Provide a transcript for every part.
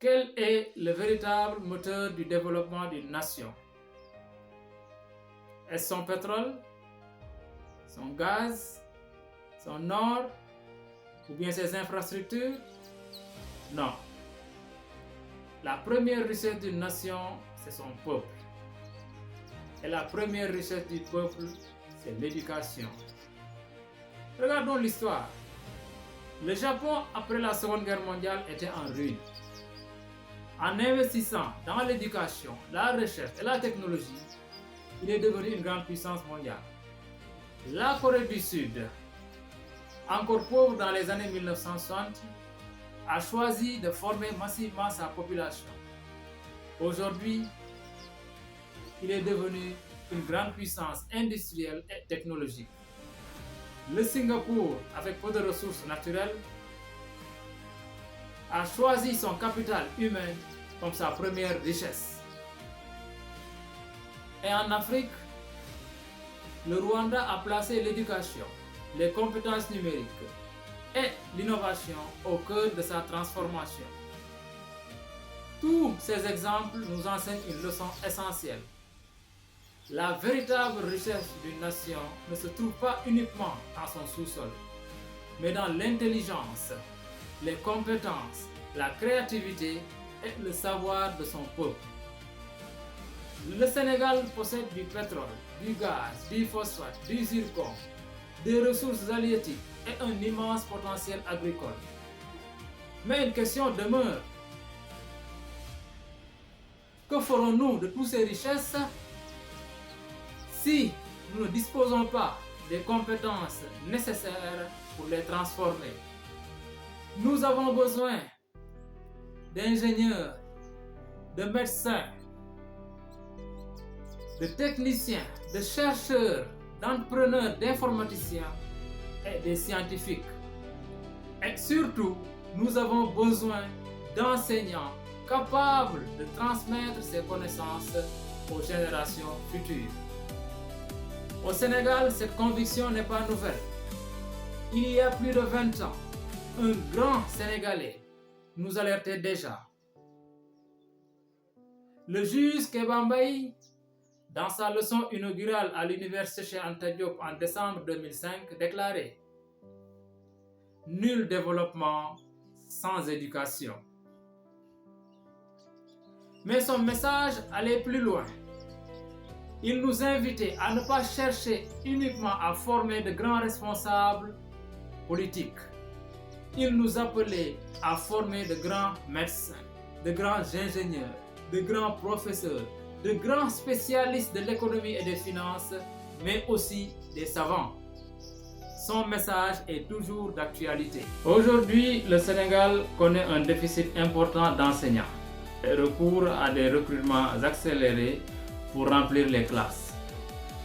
Quel est le véritable moteur du développement d'une nation? Est-ce son pétrole, son gaz, son or ou bien ses infrastructures? Non. La première richesse d'une nation, c'est son peuple. Et la première richesse du peuple, c'est l'éducation. Regardons l'histoire. Le Japon, après la Seconde Guerre mondiale, était en ruine. En investissant dans l'éducation, la recherche et la technologie, il est devenu une grande puissance mondiale. La Corée du Sud, encore pauvre dans les années 1960, a choisi de former massivement sa population. Aujourd'hui, il est devenu une grande puissance industrielle et technologique. Le Singapour, avec peu de ressources naturelles, a choisi son capital humain comme sa première richesse. Et en Afrique, le Rwanda a placé l'éducation, les compétences numériques et l'innovation au cœur de sa transformation. Tous ces exemples nous enseignent une leçon essentielle. La véritable richesse d'une nation ne se trouve pas uniquement dans son sous-sol, mais dans l'intelligence, les compétences, la créativité et le savoir de son peuple. Le Sénégal possède du pétrole, du gaz, du phosphate, du zircon, des ressources halieutiques et un immense potentiel agricole. Mais une question demeure. Que ferons-nous de toutes ces richesses si nous ne disposons pas des compétences nécessaires pour les transformer? Nous avons besoin d'ingénieurs, de médecins, de techniciens, de chercheurs, d'entrepreneurs, d'informaticiens et des scientifiques. Et surtout, nous avons besoin d'enseignants capables de transmettre ces connaissances aux générations futures. Au Sénégal, cette conviction n'est pas nouvelle. Il y a plus de 20 ans, un grand Sénégalais nous alertait déjà. Le juge Kéba Mbaye, dans sa leçon inaugurale à l'université Cheikh Anta Diop en décembre 2005, déclarait « Nul développement sans éducation ». Mais son message allait plus loin. Il nous invitait à ne pas chercher uniquement à former de grands responsables politiques. Il nous appelait à former de grands médecins, de grands ingénieurs, de grands professeurs, de grands spécialistes de l'économie et des finances, mais aussi des savants. Son message est toujours d'actualité. Aujourd'hui, le Sénégal connaît un déficit important d'enseignants et recourt à des recrutements accélérés pour remplir les classes.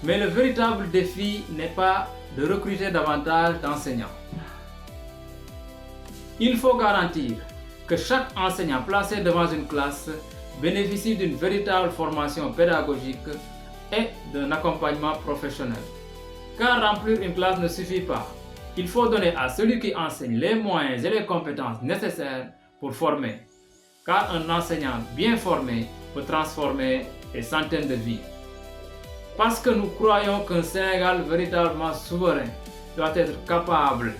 Mais le véritable défi n'est pas de recruter davantage d'enseignants. Il faut garantir que chaque enseignant placé devant une classe bénéficie d'une véritable formation pédagogique et d'un accompagnement professionnel. Car remplir une classe ne suffit pas. Il faut donner à celui qui enseigne les moyens et les compétences nécessaires pour former. Car un enseignant bien formé peut transformer des centaines de vies. Parce que nous croyons qu'un Sénégal véritablement souverain doit être capable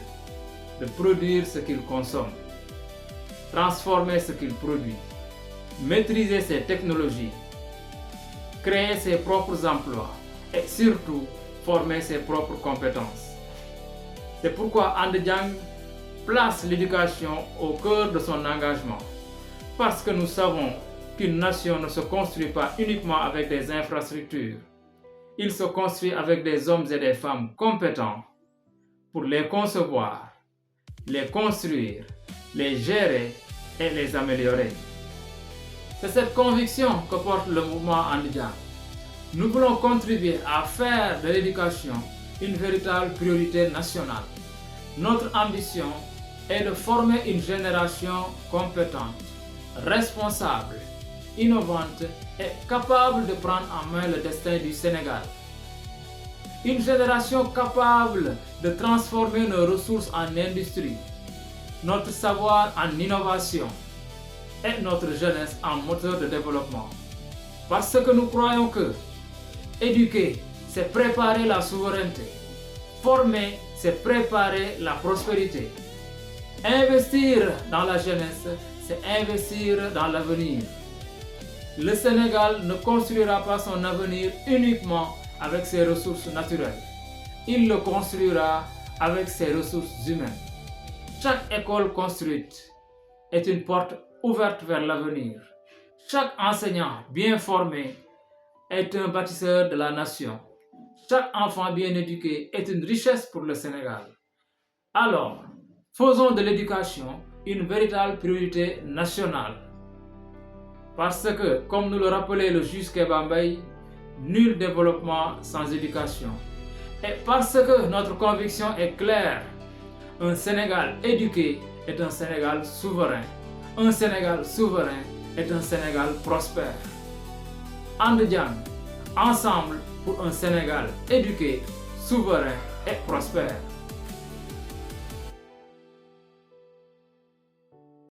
de produire ce qu'il consomme, transformer ce qu'il produit, maîtriser ses technologies, créer ses propres emplois et surtout former ses propres compétences. C'est pourquoi And Diang place l'éducation au cœur de son engagement. Parce que nous savons qu'une nation ne se construit pas uniquement avec des infrastructures. Il se construit avec des hommes et des femmes compétents pour les concevoir, les construire, les gérer et les améliorer. C'est cette conviction que porte le mouvement And Diang. Nous voulons contribuer à faire de l'éducation une véritable priorité nationale. Notre ambition est de former une génération compétente, responsable, innovante et capable de prendre en main le destin du Sénégal. Une génération capable de transformer nos ressources en industrie, notre savoir en innovation et notre jeunesse en moteur de développement. Parce que nous croyons que éduquer, c'est préparer la souveraineté. Former, c'est préparer la prospérité. Investir dans la jeunesse, c'est investir dans l'avenir. Le Sénégal ne construira pas son avenir uniquement avec ses ressources naturelles. Il le construira avec ses ressources humaines. Chaque école construite est une porte ouverte vers l'avenir. Chaque enseignant bien formé est un bâtisseur de la nation. Chaque enfant bien éduqué est une richesse pour le Sénégal. Alors, faisons de l'éducation une véritable priorité nationale. Parce que, comme nous le rappelait le juge Kéba Mbaye, nul développement sans éducation. Et parce que notre conviction est claire, un Sénégal éduqué est un Sénégal souverain. Un Sénégal souverain est un Sénégal prospère. Andjang, ensemble pour un Sénégal éduqué, souverain et prospère.